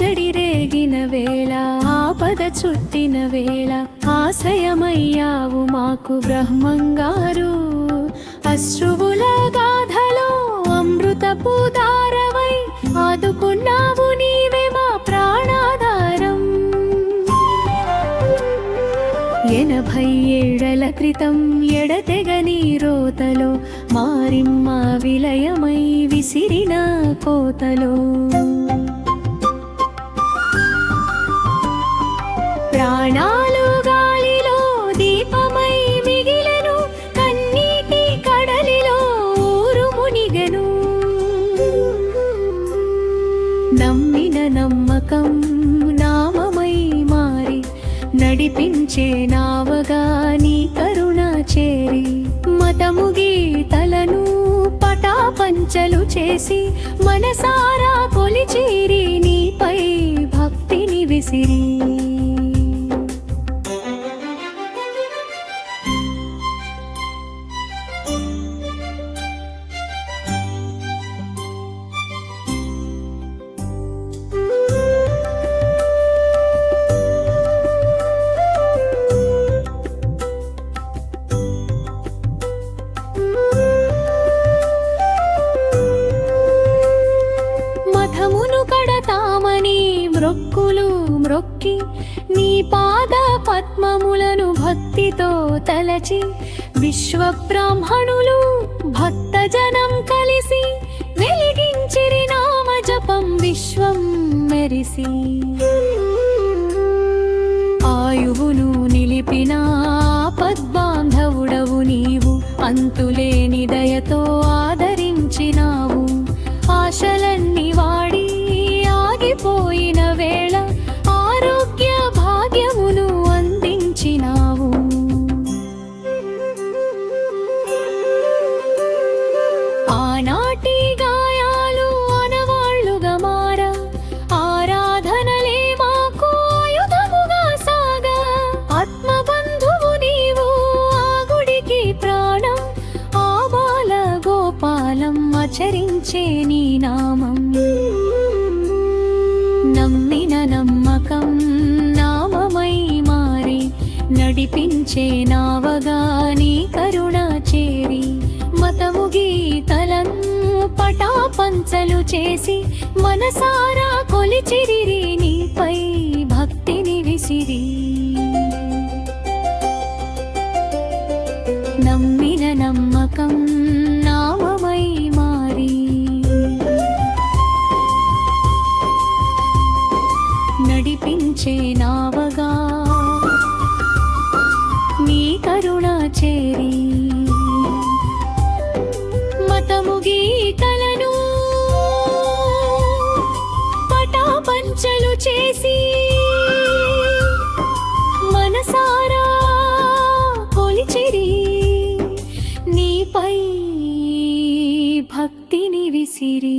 అలజడి రేగిన వేళ, ఆపద చుట్టిన వేళ ఆశ్రయమయ్యావు మాకు బ్రహ్మంగారు. అశ్రువుల గాథలో అమృతపు ధారవై ఆదుకున్నావు, నీవే మా ప్రాణాధారం. 80 ఏళ్ల క్రితం ఎడతెగని రోతలో మారిమ్మ విలయమై విసిరిన కోతలో ప్రాణాలు గాలిలో దీపమై మిగిలెను, కన్నీటి కడలిలో ఊరు మునిగెను. నమ్మిన నమ్మకం నామమై మారి నడిపించే నావగా నీ కరుణ చేరి, మతము గీతలను పటాపంచలు చేసి మనసారా కొలిచిరి నీపై భక్తిని విసిరి. కడతామని మ్రొక్కులు మ్రొక్కి నీ పాద పద్మములను భక్తితో తలచి, విశ్వ బ్రాహ్మణులు భక్తజనం కలిసి వెలిగించిరి నామ జపం విశ్వం మెరిసి. ఆయువును నిలిపిన పద్బాంధవుడవు నీవు, అంతులేని దయతో ఆదరించినావు. ఆశలన్నీ వాడి ఆగిపోయిన వేళ ఆరోగ్య భాగ్యమును అందించినావు. ఆనాటి గాయాలు అనవాళ్లుగా మార, ఆరాధనలే మాకు ఆయుధముగా సాగా. ఆత్మబంధువు నీవు, ఆ గుడికి ప్రాణం, ఆ బాల గోపాలం ఆచరించే నీ నామం. నమ్మిన నమ్మకం నామమై మారి నడిపించే నావగా నీ కరుణ చేరి, మతము గీతలను పటాపంచలు చేసి మనసారా కొలిచిరి నీపై భక్తిని విసిరి. నమ్మిన నమ్మకం నామమై మారి నడిపించే నావగా నీ కరుణ చేరి, మతము గీతలను పటాపంచలు చేసి మనసారా కొలిచిరి నీపై భక్తిని విసిరి.